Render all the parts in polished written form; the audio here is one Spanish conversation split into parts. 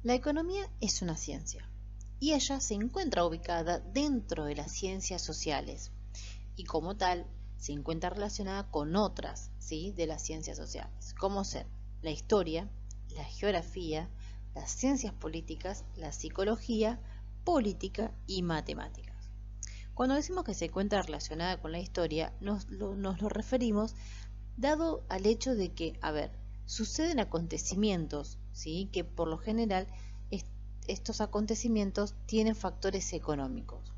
La economía es una ciencia y ella se encuentra ubicada dentro de las ciencias sociales y como tal se encuentra relacionada con otras, ¿sí?, de las ciencias sociales, como ser la historia, la geografía, las ciencias políticas, la psicología, política y matemáticas. Cuando decimos que se encuentra relacionada con la historia, nos lo referimos dado al hecho de que, a ver, suceden acontecimientos, ¿sí?, que por lo general estos acontecimientos tienen factores económicos.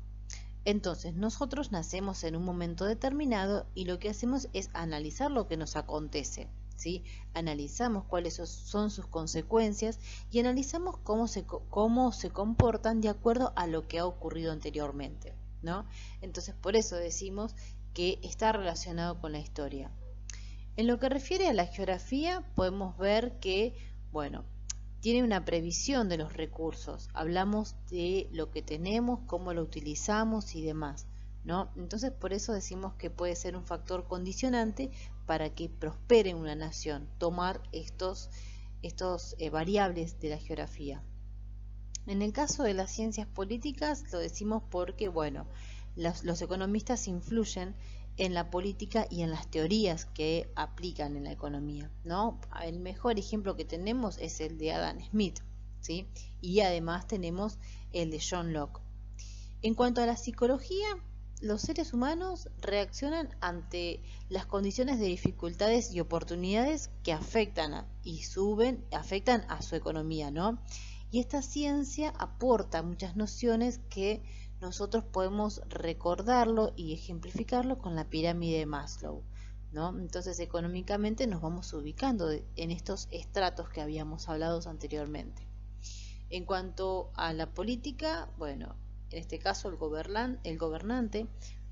Entonces, nosotros nacemos en un momento determinado y lo que hacemos es analizar lo que nos acontece, ¿sí? Analizamos cuáles son sus consecuencias y analizamos cómo se comportan de acuerdo a lo que ha ocurrido anteriormente, ¿no? Entonces, por eso decimos que está relacionado con la historia. En lo que refiere a la geografía, podemos ver que, bueno, tiene una previsión de los recursos. Hablamos de lo que tenemos, cómo lo utilizamos y demás, ¿no? Entonces, por eso decimos que puede ser un factor condicionante para que prospere una nación, tomar estos variables de la geografía. En el caso de las ciencias políticas, lo decimos porque, bueno, los economistas influyen en la política y en las teorías que aplican en la economía, ¿no? El mejor ejemplo que tenemos es el de Adam Smith, ¿sí? Y además tenemos el de John Locke. En cuanto a la psicología, los seres humanos reaccionan ante las condiciones de dificultades y oportunidades que afectan a su economía, ¿no? Y esta ciencia aporta muchas nociones que nosotros podemos recordarlo y ejemplificarlo con la pirámide de Maslow, ¿no? Entonces, económicamente nos vamos ubicando en estos estratos que habíamos hablado anteriormente. En cuanto a la política, bueno, en este caso el gobernante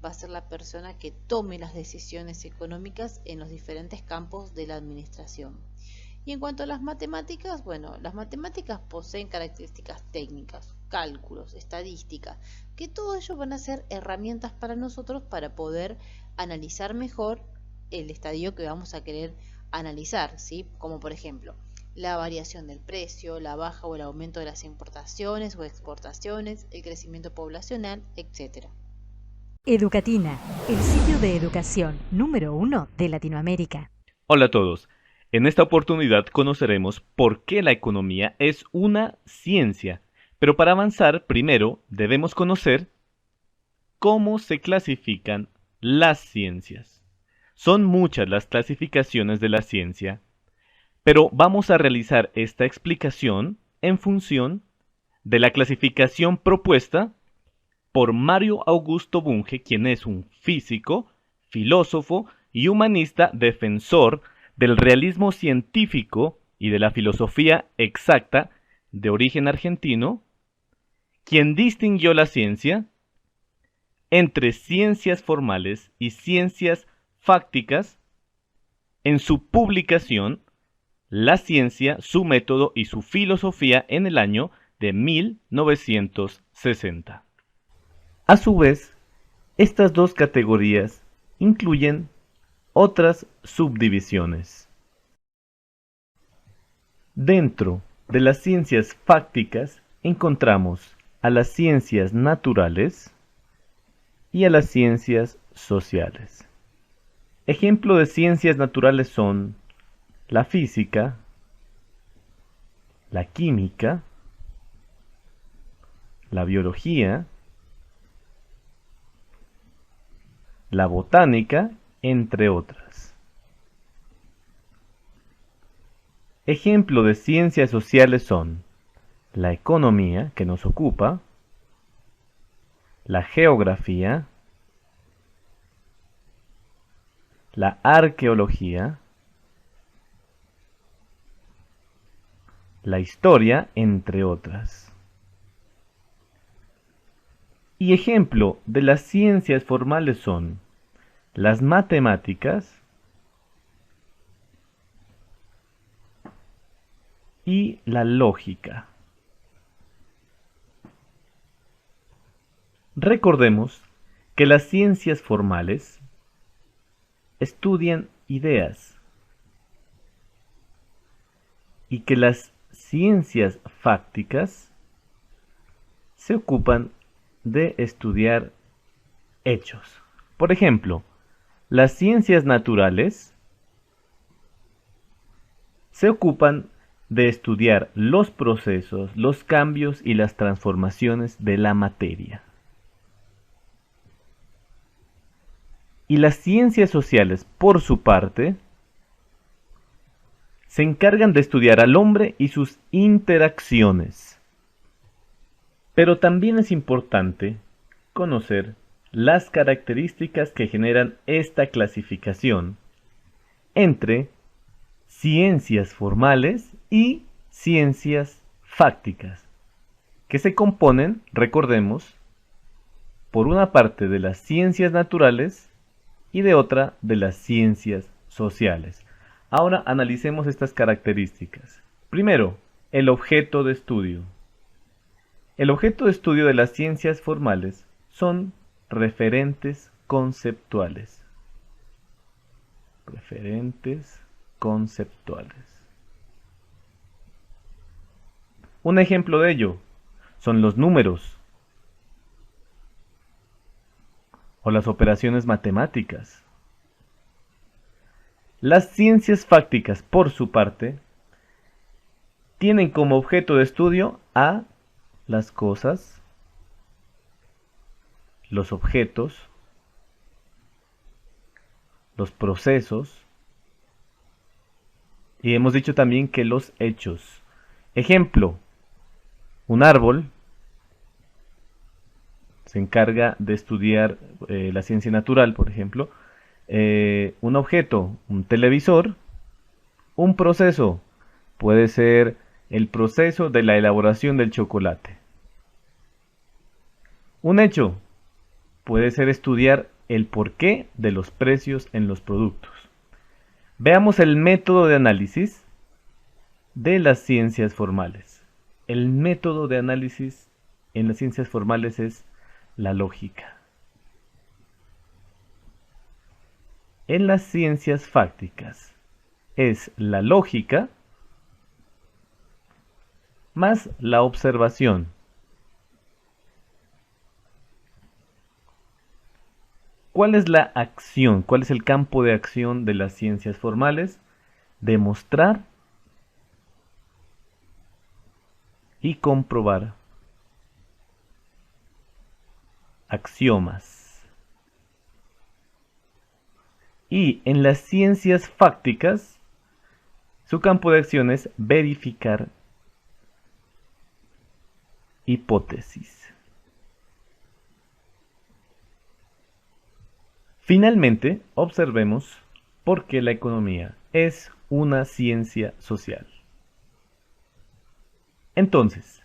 va a ser la persona que tome las decisiones económicas en los diferentes campos de la administración. Y en cuanto a las matemáticas, bueno, las matemáticas poseen características técnicas, cálculos, estadística, que todo ello van a ser herramientas para nosotros para poder analizar mejor el estadio que vamos a querer analizar, ¿sí? Como por ejemplo, la variación del precio, la baja o el aumento de las importaciones o exportaciones, el crecimiento poblacional, etcétera. Educatina, el sitio de educación número 1 de Latinoamérica. Hola a todos. En esta oportunidad conoceremos por qué la economía es una ciencia. Pero para avanzar, primero debemos conocer cómo se clasifican las ciencias. Son muchas las clasificaciones de la ciencia, pero vamos a realizar esta explicación en función de la clasificación propuesta por Mario Augusto Bunge, quien es un físico, filósofo y humanista defensor del realismo científico y de la filosofía exacta de origen argentino, quien distinguió la ciencia entre ciencias formales y ciencias fácticas en su publicación La ciencia, su método y su filosofía en el año de 1960. A su vez, estas dos categorías incluyen otras subdivisiones. Dentro de las ciencias fácticas encontramos a las ciencias naturales y a las ciencias sociales. Ejemplo de ciencias naturales son la física, la química, la biología, la botánica, entre otras. Ejemplo de ciencias sociales son la economía, que nos ocupa, la geografía, la arqueología, la historia, entre otras. Y ejemplo de las ciencias formales son las matemáticas y la lógica. Recordemos que las ciencias formales estudian ideas y que las ciencias fácticas se ocupan de estudiar hechos. Por ejemplo, las ciencias naturales se ocupan de estudiar los procesos, los cambios y las transformaciones de la materia. Y las ciencias sociales, por su parte, se encargan de estudiar al hombre y sus interacciones. Pero también es importante conocer las características que generan esta clasificación entre ciencias formales y ciencias fácticas, que se componen, recordemos, por una parte de las ciencias naturales y de otra de las ciencias sociales. Ahora analicemos estas características. Primero, el objeto de estudio. El objeto de estudio de las ciencias formales son referentes conceptuales. Referentes conceptuales. Un ejemplo de ello son los números o las operaciones matemáticas. Las ciencias fácticas, por su parte, tienen como objeto de estudio a las cosas, los objetos, los procesos, y hemos dicho también que los hechos. Ejemplo, un árbol se encarga de estudiar la ciencia natural, por ejemplo. Un objeto, un televisor. Un proceso, puede ser el proceso de la elaboración del chocolate. Un hecho, puede ser estudiar el porqué de los precios en los productos. Veamos el método de análisis de las ciencias formales. El método de análisis en las ciencias formales es la lógica. En las ciencias fácticas es la lógica más la observación. ¿Cuál es la acción? ¿Cuál es el campo de acción de las ciencias formales? Demostrar y comprobar axiomas. Y en las ciencias fácticas, su campo de acción es verificar hipótesis. Finalmente, observemos por qué la economía es una ciencia social. Entonces,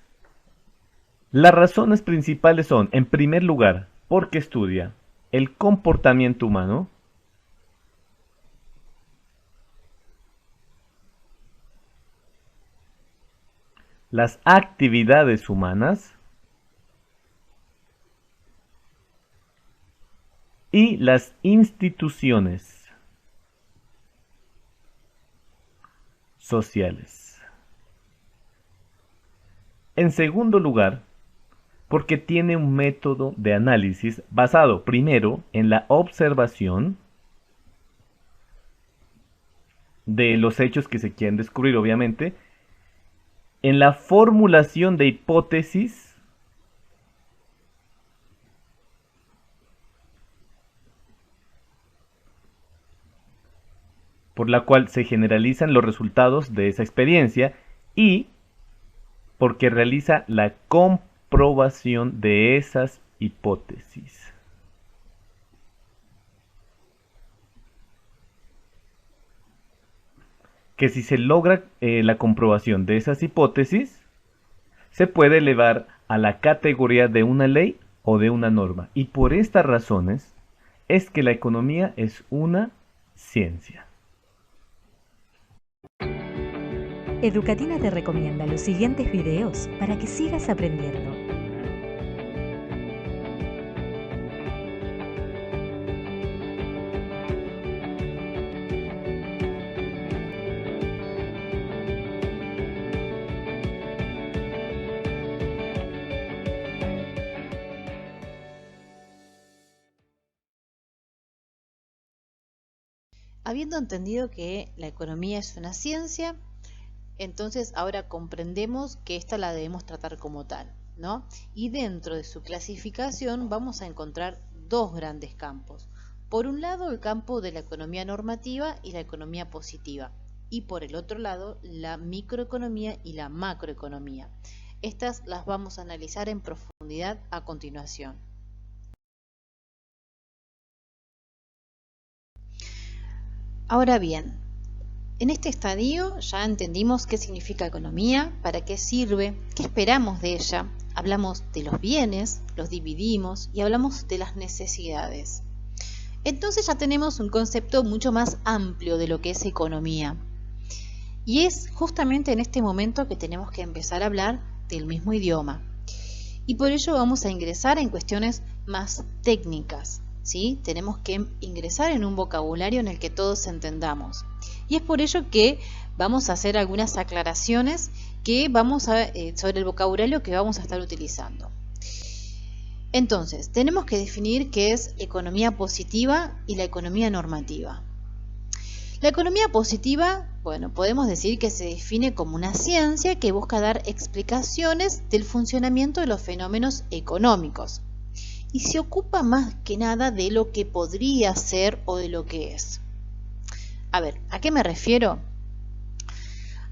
las razones principales son, en primer lugar, porque estudia el comportamiento humano, las actividades humanas y las instituciones sociales. En segundo lugar, porque tiene un método de análisis basado primero en la observación de los hechos que se quieren descubrir, obviamente, en la formulación de hipótesis por la cual se generalizan los resultados de esa experiencia y porque realiza la comprobación de esas hipótesis. Que si se logra la comprobación de esas hipótesis, se puede elevar a la categoría de una ley o de una norma. Y por estas razones es que la economía es una ciencia. Educatina te recomienda los siguientes videos para que sigas aprendiendo. Habiendo entendido que la economía es una ciencia, entonces ahora comprendemos que esta la debemos tratar como tal, ¿no? Y dentro de su clasificación vamos a encontrar dos grandes campos. Por un lado, el campo de la economía normativa y la economía positiva. Y por el otro lado, la microeconomía y la macroeconomía. Estas las vamos a analizar en profundidad a continuación. Ahora bien, en este estadio ya entendimos qué significa economía, para qué sirve, qué esperamos de ella. Hablamos de los bienes, los dividimos y hablamos de las necesidades. Entonces ya tenemos un concepto mucho más amplio de lo que es economía. Y es justamente en este momento que tenemos que empezar a hablar del mismo idioma. Y por ello vamos a ingresar en cuestiones más técnicas, ¿sí? Tenemos que ingresar en un vocabulario en el que todos entendamos. Y es por ello que vamos a hacer algunas aclaraciones que sobre el vocabulario que vamos a estar utilizando. Entonces, tenemos que definir qué es economía positiva y la economía normativa. La economía positiva, bueno, podemos decir que se define como una ciencia que busca dar explicaciones del funcionamiento de los fenómenos económicos y se ocupa más que nada de lo que podría ser o de lo que es. A ver, ¿a qué me refiero?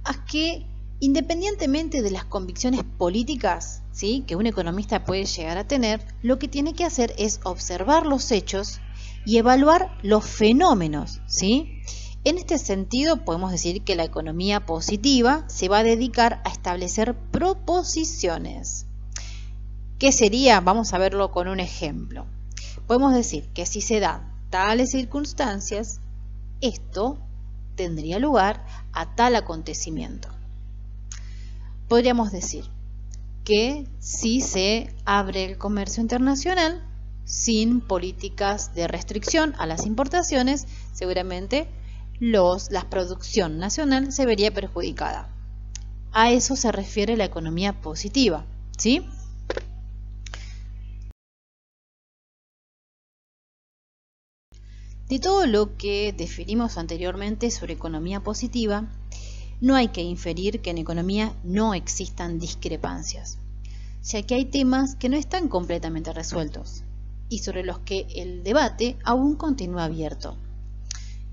A que independientemente de las convicciones políticas, ¿sí?, que un economista puede llegar a tener, lo que tiene que hacer es observar los hechos y evaluar los fenómenos, ¿sí? En este sentido, podemos decir que la economía positiva se va a dedicar a establecer proposiciones. ¿Qué sería? Vamos a verlo con un ejemplo. Podemos decir que si se dan tales circunstancias, esto tendría lugar a tal acontecimiento. Podríamos decir que si se abre el comercio internacional sin políticas de restricción a las importaciones, seguramente la producción nacional se vería perjudicada. A eso se refiere la economía positiva, ¿sí? De todo lo que definimos anteriormente sobre economía positiva, no hay que inferir que en economía no existan discrepancias, ya que hay temas que no están completamente resueltos y sobre los que el debate aún continúa abierto.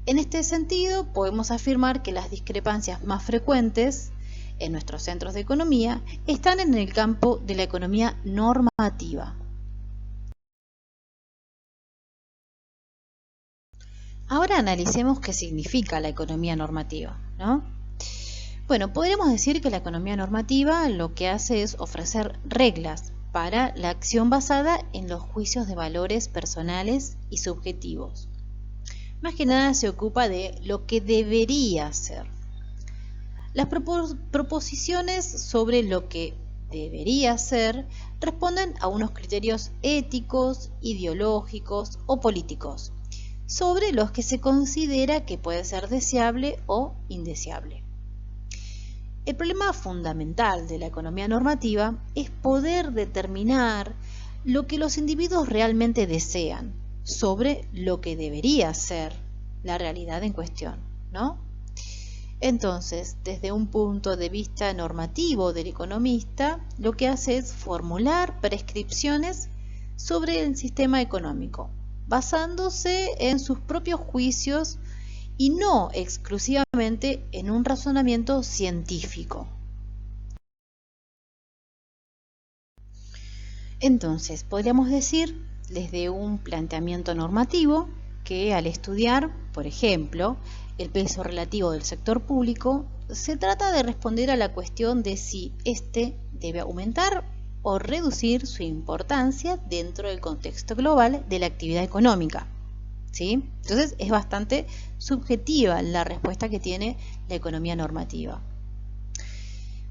En este sentido, podemos afirmar que las discrepancias más frecuentes en nuestros centros de economía están en el campo de la economía normativa. Ahora analicemos qué significa la economía normativa, ¿no? Bueno, podríamos decir que la economía normativa lo que hace es ofrecer reglas para la acción basada en los juicios de valores personales y subjetivos. Más que nada se ocupa de lo que debería ser. Las proposiciones sobre lo que debería ser responden a unos criterios éticos, ideológicos o políticos, sobre los que se considera que puede ser deseable o indeseable. El problema fundamental de la economía normativa es poder determinar lo que los individuos realmente desean sobre lo que debería ser la realidad en cuestión, ¿no? Entonces, desde un punto de vista normativo del economista, lo que hace es formular prescripciones sobre el sistema económico, basándose en sus propios juicios y no exclusivamente en un razonamiento científico. Entonces, podríamos decir, desde un planteamiento normativo, que al estudiar, por ejemplo, el peso relativo del sector público, se trata de responder a la cuestión de si éste debe aumentar o reducir su importancia dentro del contexto global de la actividad económica, ¿sí? Entonces es bastante subjetiva la respuesta que tiene la economía normativa.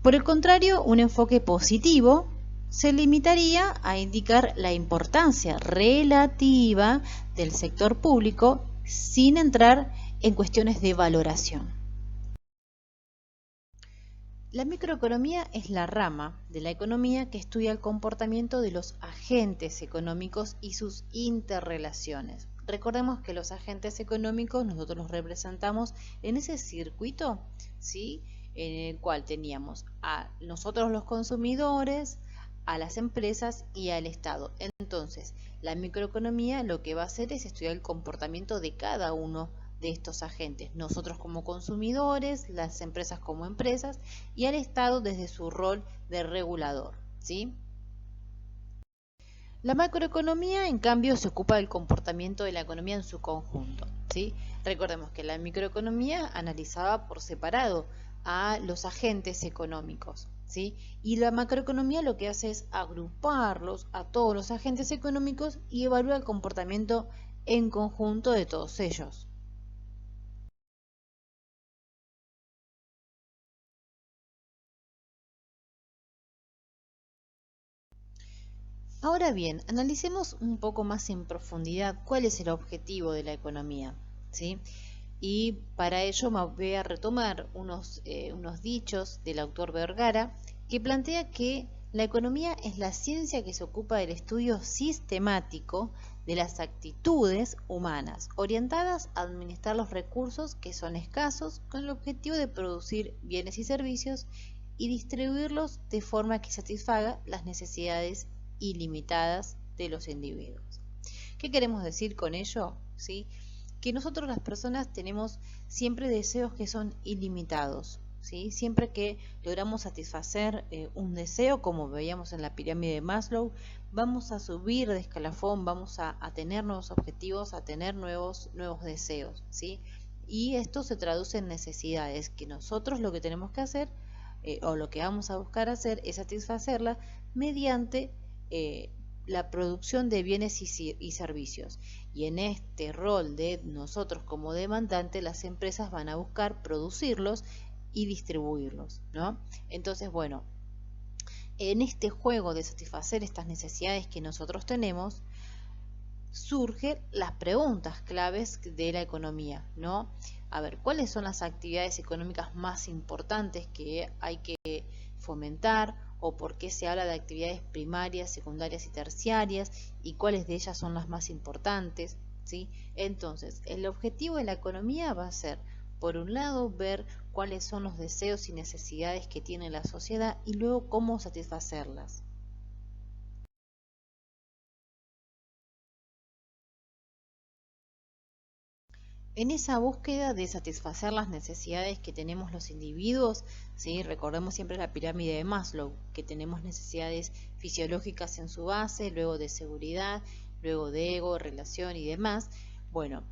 Por el contrario, un enfoque positivo se limitaría a indicar la importancia relativa del sector público sin entrar en cuestiones de valoración. La microeconomía es la rama de la economía que estudia el comportamiento de los agentes económicos y sus interrelaciones. Recordemos que los agentes económicos nosotros los representamos en ese circuito, ¿sí? En el cual teníamos a nosotros los consumidores, a las empresas y al Estado. Entonces, la microeconomía lo que va a hacer es estudiar el comportamiento de cada uno de estos agentes, nosotros como consumidores, las empresas como empresas y al Estado desde su rol de regulador, ¿sí? La macroeconomía, en cambio, se ocupa del comportamiento de la economía en su conjunto, ¿sí? Recordemos que la microeconomía analizaba por separado a los agentes económicos, ¿sí? Y la macroeconomía lo que hace es agruparlos a todos los agentes económicos y evalúa el comportamiento en conjunto de todos ellos. Ahora bien, analicemos un poco más en profundidad cuál es el objetivo de la economía, ¿sí? Y para ello me voy a retomar unos dichos del autor Vergara que plantea que la economía es la ciencia que se ocupa del estudio sistemático de las actitudes humanas, orientadas a administrar los recursos que son escasos con el objetivo de producir bienes y servicios y distribuirlos de forma que satisfaga las necesidades ilimitadas de los individuos. ¿Qué queremos decir con ello? ¿Sí? Que nosotros las personas tenemos siempre deseos que son ilimitados, ¿sí? Siempre que logramos satisfacer un deseo, como veíamos en la pirámide de Maslow, vamos a subir de escalafón, vamos a tener nuevos objetivos, a tener nuevos deseos, ¿sí? Y esto se traduce en necesidades que nosotros lo que tenemos que hacer o lo que vamos a buscar hacer es satisfacerla mediante la producción de bienes y servicios. Y en este rol de nosotros como demandante, las empresas van a buscar producirlos y distribuirlos, ¿no? Entonces, bueno, en este juego de satisfacer estas necesidades que nosotros tenemos, surgen las preguntas claves de la economía, ¿no? A ver, ¿cuáles son las actividades económicas más importantes que hay que fomentar? ¿O por qué se habla de actividades primarias, secundarias y terciarias? ¿Y cuáles de ellas son las más importantes? ¿Sí? Entonces, el objetivo de la economía va a ser, por un lado, ver cuáles son los deseos y necesidades que tiene la sociedad y luego cómo satisfacerlas. En esa búsqueda de satisfacer las necesidades que tenemos los individuos, ¿sí? Recordemos siempre la pirámide de Maslow, que tenemos necesidades fisiológicas en su base, luego de seguridad, luego de ego, relación y demás. Bueno,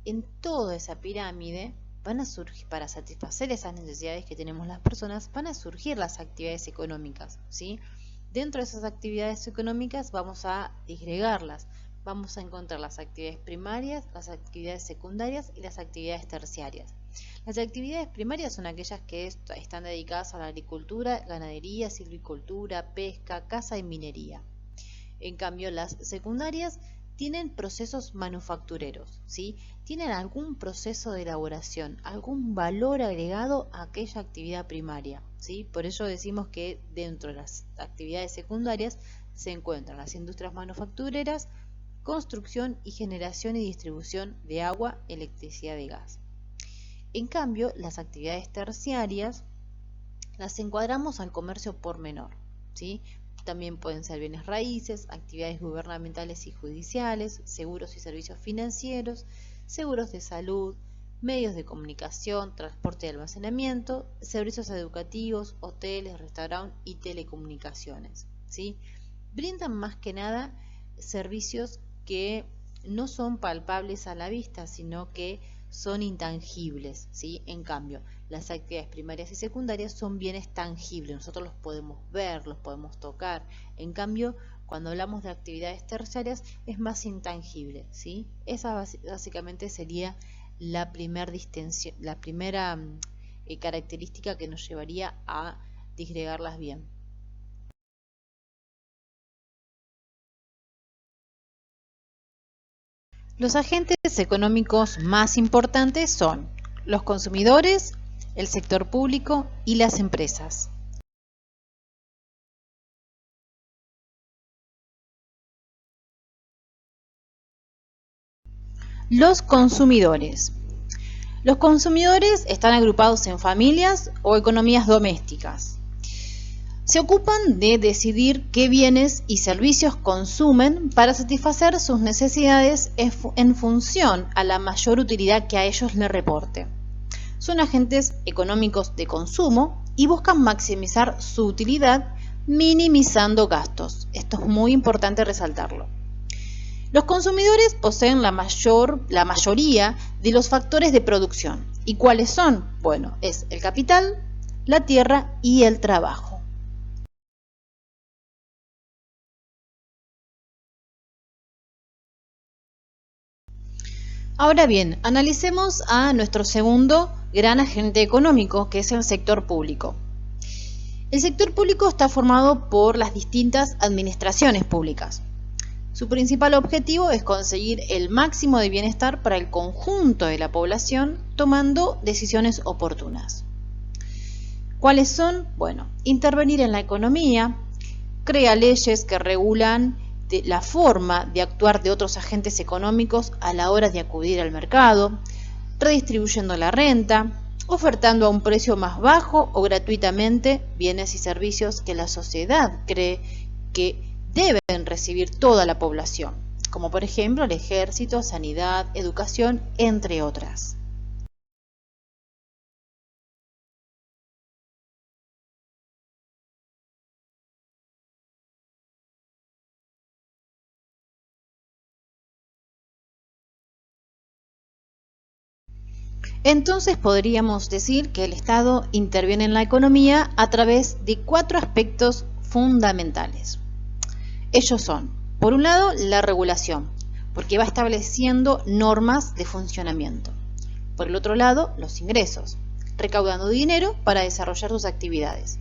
en toda esa pirámide van a surgir, para satisfacer esas necesidades que tenemos las personas, van a surgir las actividades económicas, ¿sí? Dentro de esas actividades económicas vamos a disgregarlas. Vamos a encontrar las actividades primarias, las actividades secundarias y las actividades terciarias. Las actividades primarias son aquellas que están dedicadas a la agricultura, ganadería, silvicultura, pesca, caza y minería. En cambio, las secundarias tienen procesos manufactureros, ¿sí? Tienen algún proceso de elaboración, algún valor agregado a aquella actividad primaria, ¿sí? Por ello decimos que dentro de las actividades secundarias se encuentran las industrias manufactureras, construcción y generación y distribución de agua, electricidad y gas. En cambio, las actividades terciarias las encuadramos al comercio por menor, ¿sí? También pueden ser bienes raíces, actividades gubernamentales y judiciales, seguros y servicios financieros, seguros de salud, medios de comunicación, transporte y almacenamiento, servicios educativos, hoteles, restaurantes y telecomunicaciones, ¿sí? Brindan más que nada servicios que no son palpables a la vista, sino que son intangibles, ¿sí? En cambio, las actividades primarias y secundarias son bienes tangibles, nosotros los podemos ver, los podemos tocar. En cambio, cuando hablamos de actividades terciarias es más intangible, ¿sí? Esa básicamente sería la primera característica que nos llevaría a disgregarlas bien. Los agentes económicos más importantes son los consumidores, el sector público y las empresas. Los consumidores. Los consumidores están agrupados en familias o economías domésticas. Se ocupan de decidir qué bienes y servicios consumen para satisfacer sus necesidades en función a la mayor utilidad que a ellos les reporte. Son agentes económicos de consumo y buscan maximizar su utilidad minimizando gastos. Esto es muy importante resaltarlo. Los consumidores poseen la mayoría de los factores de producción. ¿Y cuáles son? Bueno, es el capital, la tierra y el trabajo. Ahora bien, analicemos a nuestro segundo gran agente económico, que es el sector público. El sector público está formado por las distintas administraciones públicas. Su principal objetivo es conseguir el máximo de bienestar para el conjunto de la población, tomando decisiones oportunas. ¿Cuáles son? Bueno, intervenir en la economía, crea leyes que regulan la forma de actuar de otros agentes económicos a la hora de acudir al mercado, redistribuyendo la renta, ofertando a un precio más bajo o gratuitamente bienes y servicios que la sociedad cree que deben recibir toda la población, como por ejemplo el ejército, sanidad, educación, entre otras. Entonces podríamos decir que el Estado interviene en la economía a través de 4 aspectos fundamentales. Ellos son, por un lado, la regulación, porque va estableciendo normas de funcionamiento. Por el otro lado, los ingresos, recaudando dinero para desarrollar sus actividades.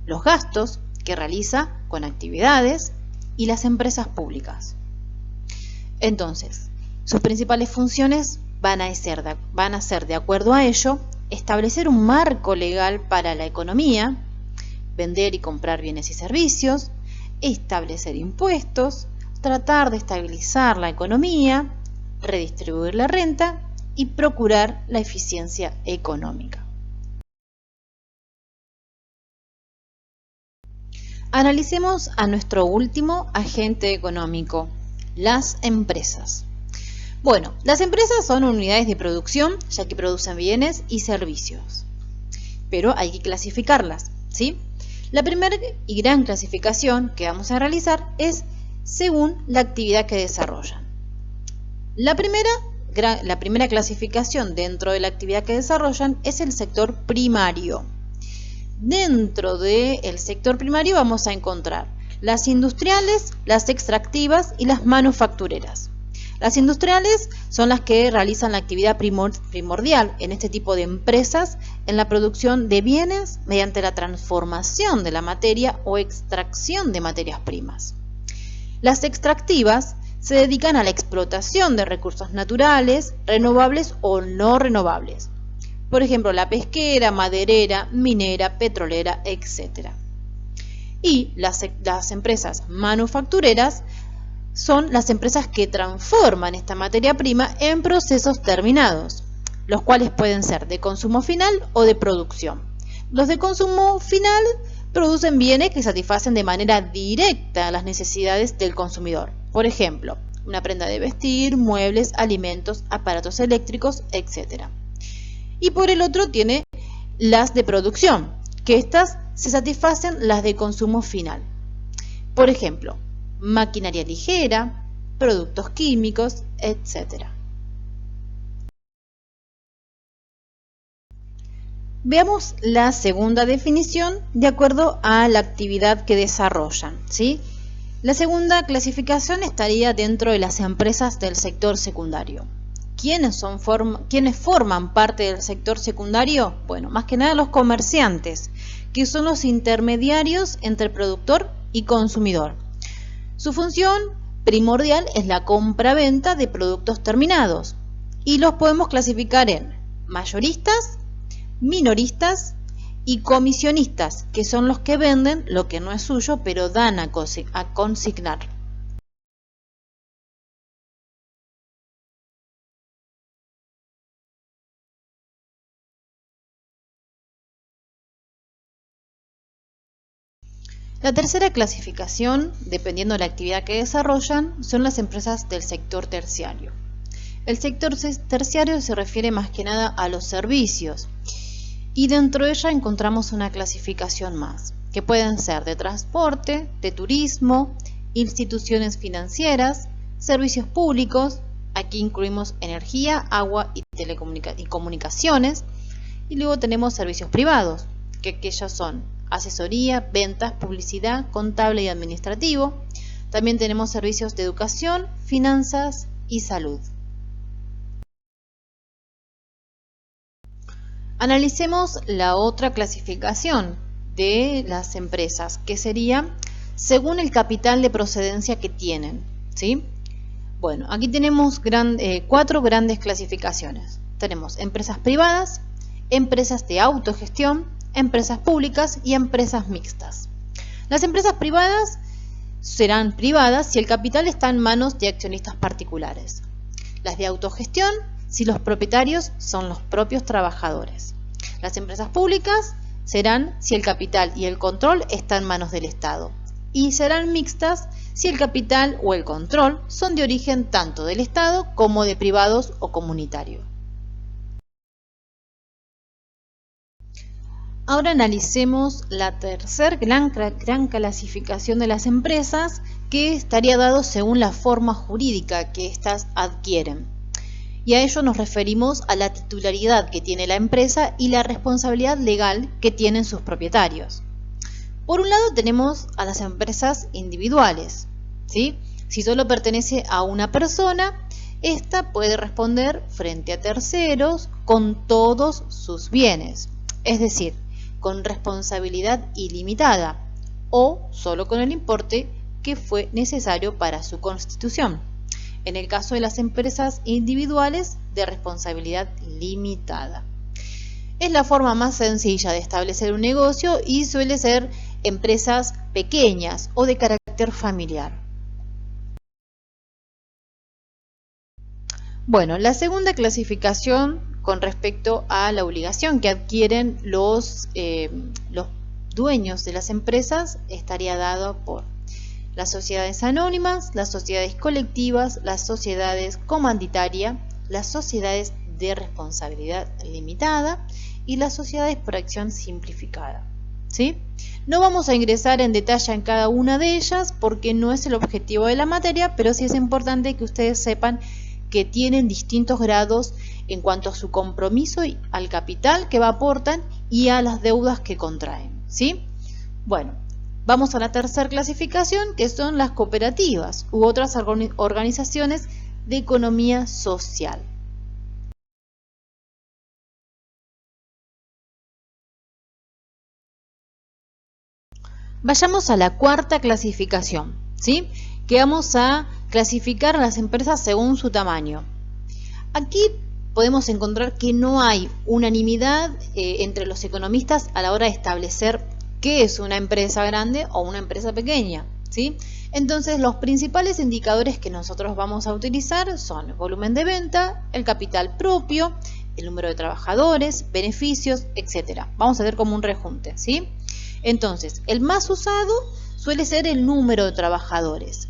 Los gastos, que realiza con actividades, y las empresas públicas. Entonces, sus principales funciones van a ser, de acuerdo a ello, establecer un marco legal para la economía, vender y comprar bienes y servicios, establecer impuestos, tratar de estabilizar la economía, redistribuir la renta y procurar la eficiencia económica. Analicemos a nuestro último agente económico, las empresas. Bueno, las empresas son unidades de producción, ya que producen bienes y servicios. Pero hay que clasificarlas, ¿sí? La primera y gran clasificación que vamos a realizar es según la actividad que desarrollan. La primera clasificación dentro de la actividad que desarrollan es el sector primario. Dentro del sector primario vamos a encontrar las industriales, las extractivas y las manufactureras. Las industriales son las que realizan la actividad primordial en este tipo de empresas en la producción de bienes mediante la transformación de la materia o extracción de materias primas. Las extractivas se dedican a la explotación de recursos naturales, renovables o no renovables. Por ejemplo, la pesquera, maderera, minera, petrolera, etc. Y las empresas manufactureras son las empresas que transforman esta materia prima en procesos terminados, los cuales pueden ser de consumo final o de producción. Los de consumo final producen bienes que satisfacen de manera directa las necesidades del consumidor. Por ejemplo, una prenda de vestir, muebles, alimentos, aparatos eléctricos, etc. Y por el otro tiene las de producción, que estas se satisfacen las de consumo final. Por ejemplo, maquinaria ligera, productos químicos, etc. Veamos la segunda definición de acuerdo a la actividad que desarrollan, ¿sí? La segunda clasificación estaría dentro de las empresas del sector secundario. ¿Quiénes forman parte del sector secundario? Bueno, más que nada los comerciantes, que son los intermediarios entre el productor y consumidor. Su función primordial es la compra-venta de productos terminados y los podemos clasificar en mayoristas, minoristas y comisionistas, que son los que venden lo que no es suyo pero dan a consignar. La tercera clasificación, dependiendo de la actividad que desarrollan, son las empresas del sector terciario. El sector terciario se refiere más que nada a los servicios y dentro de ella encontramos una clasificación más, que pueden ser de transporte, de turismo, instituciones financieras, servicios públicos, aquí incluimos energía, agua y comunicaciones, y luego tenemos servicios privados, que aquellos son asesoría, ventas, publicidad, contable y administrativo. También tenemos servicios de educación, finanzas y salud. Analicemos la otra clasificación de las empresas, que sería según el capital de procedencia que tienen, ¿sí? Bueno, aquí tenemos 4 grandes clasificaciones. Tenemos empresas privadas, empresas de autogestión, empresas públicas y empresas mixtas. Las empresas privadas serán privadas si el capital está en manos de accionistas particulares. Las de autogestión si los propietarios son los propios trabajadores. Las empresas públicas serán si el capital y el control están en manos del Estado. Y serán mixtas si el capital o el control son de origen tanto del Estado como de privados o comunitarios. Ahora analicemos la tercera gran clasificación de las empresas, que estaría dado según la forma jurídica que éstas adquieren. Y a ello nos referimos a la titularidad que tiene la empresa y la responsabilidad legal que tienen sus propietarios. Por un lado tenemos a las empresas individuales, ¿sí? Si solo pertenece a una persona, ésta puede responder frente a terceros con todos sus bienes, es decir, con responsabilidad ilimitada o solo con el importe que fue necesario para su constitución. En el caso de las empresas individuales, de responsabilidad limitada. Es la forma más sencilla de establecer un negocio y suele ser empresas pequeñas o de carácter familiar. Bueno, la segunda clasificación con respecto a la obligación que adquieren los dueños de las empresas estaría dado por las sociedades anónimas, las sociedades colectivas, las sociedades comanditaria, las sociedades de responsabilidad limitada y las sociedades por acción simplificada, ¿sí? No vamos a ingresar en detalle en cada una de ellas porque no es el objetivo de la materia, pero sí es importante que ustedes sepan que tienen distintos grados en cuanto a su compromiso al capital que aportan y a las deudas que contraen, ¿sí? Bueno, vamos a la tercera clasificación, que son las cooperativas u otras organizaciones de economía social. Vayamos a la cuarta clasificación, ¿sí? Que vamos a clasificar a las empresas según su tamaño. Aquí podemos encontrar que no hay unanimidad entre los economistas a la hora de establecer qué es una empresa grande o una empresa pequeña, ¿sí? Entonces, los principales indicadores que nosotros vamos a utilizar son el volumen de venta, el capital propio, el número de trabajadores, beneficios, etc. Vamos a ver como un rejunte, ¿sí? Entonces, el más usado suele ser el número de trabajadores.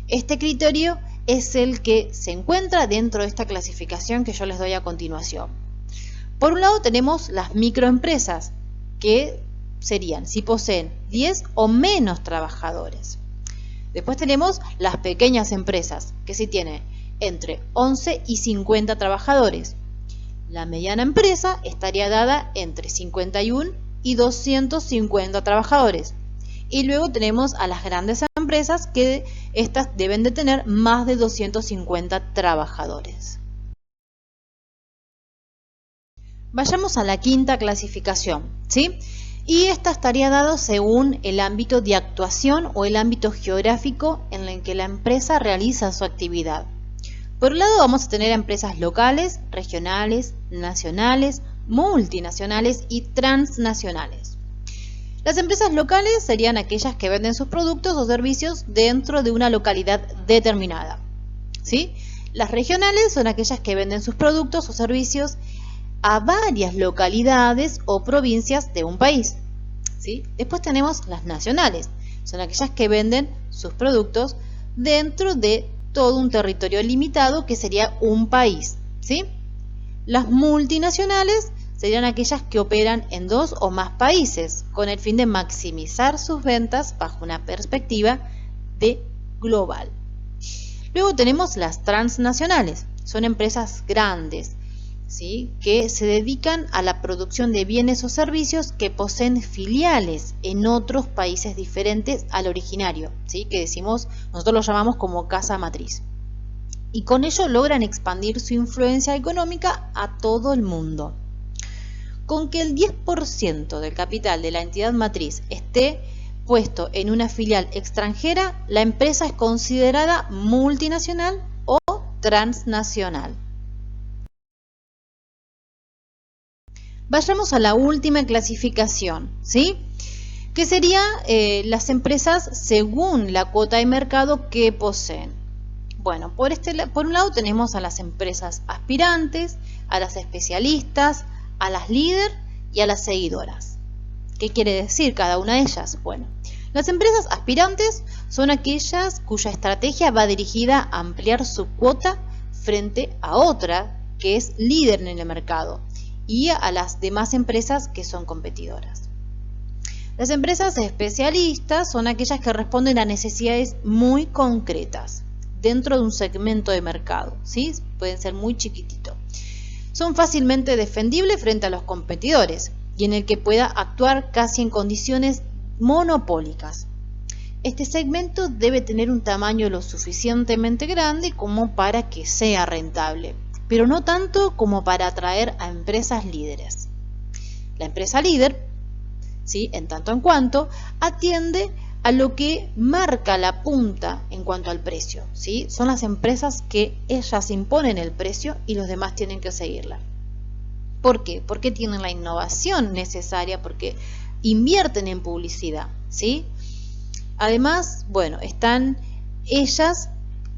Este criterio es el que se encuentra dentro de esta clasificación que yo les doy a continuación. Por un lado tenemos las microempresas, que serían si poseen 10 o menos trabajadores. Después tenemos las pequeñas empresas, que si tienen entre 11 y 50 trabajadores. La mediana empresa estaría dada entre 51 y 250 trabajadores. Y luego tenemos a las grandes empresas, que estas deben de tener más de 250 trabajadores. Vayamos a la quinta clasificación, ¿sí? Y esta estaría dada según el ámbito de actuación o el ámbito geográfico en el que la empresa realiza su actividad. Por un lado vamos a tener empresas locales, regionales, nacionales, multinacionales y transnacionales. Las empresas locales serían aquellas que venden sus productos o servicios dentro de una localidad determinada, ¿sí? Las regionales son aquellas que venden sus productos o servicios a varias localidades o provincias de un país, ¿sí? Después tenemos las nacionales. son aquellas que venden sus productos dentro de todo un territorio limitado que sería un país, ¿sí? Las multinacionales serían aquellas que operan en 2 o más países con el fin de maximizar sus ventas bajo una perspectiva de global. Luego tenemos las transnacionales, son empresas grandes, ¿sí?, que se dedican a la producción de bienes o servicios que poseen filiales en otros países diferentes al originario, ¿sí?, que nosotros lo llamamos como casa matriz. Y con ello logran expandir su influencia económica a todo el mundo. Con que el 10% del capital de la entidad matriz esté puesto en una filial extranjera, la empresa es considerada multinacional o transnacional. Vayamos a la última clasificación, ¿sí?, que sería las empresas según la cuota de mercado que poseen. Bueno, por un lado tenemos a las empresas aspirantes, a las especialistas, a las líder y a las seguidoras. ¿Qué quiere decir cada una de ellas? Bueno, las empresas aspirantes son aquellas cuya estrategia va dirigida a ampliar su cuota frente a otra que es líder en el mercado y a las demás empresas que son competidoras. Las empresas especialistas son aquellas que responden a necesidades muy concretas dentro de un segmento de mercado, ¿sí? Pueden ser muy chiquititos. Son fácilmente defendibles frente a los competidores y en el que pueda actuar casi en condiciones monopólicas. Este segmento debe tener un tamaño lo suficientemente grande como para que sea rentable, pero no tanto como para atraer a empresas líderes. La empresa líder, ¿sí?, en tanto en cuanto atiende a lo que marca la punta en cuanto al precio, ¿sí? Son las empresas que ellas imponen el precio y los demás tienen que seguirla. ¿Por qué? Porque tienen la innovación necesaria, porque invierten en publicidad, ¿sí? Además, bueno, están ellas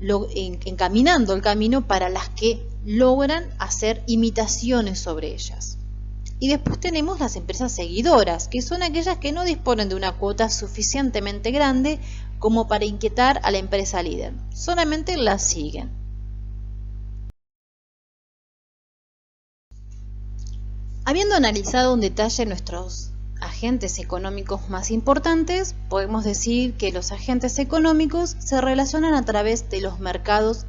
encaminando el camino para las que logran hacer imitaciones sobre ellas. Y después tenemos las empresas seguidoras, que son aquellas que no disponen de una cuota suficientemente grande como para inquietar a la empresa líder, solamente la siguen. Habiendo analizado en detalle nuestros agentes económicos más importantes, podemos decir que los agentes económicos se relacionan a través de los mercados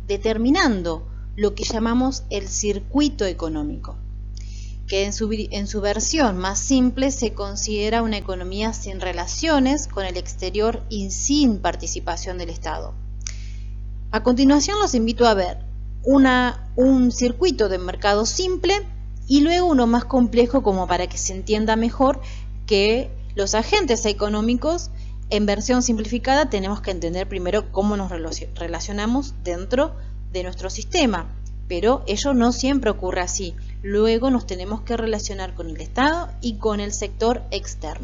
determinando lo que llamamos el circuito económico, que en su versión más simple se considera una economía sin relaciones con el exterior y sin participación del Estado. A continuación los invito a ver un circuito de mercado simple y luego uno más complejo como para que se entienda mejor que los agentes económicos en versión simplificada tenemos que entender primero cómo nos relacionamos dentro de nuestro sistema. Pero ello no siempre ocurre así. Luego nos tenemos que relacionar con el Estado y con el sector externo.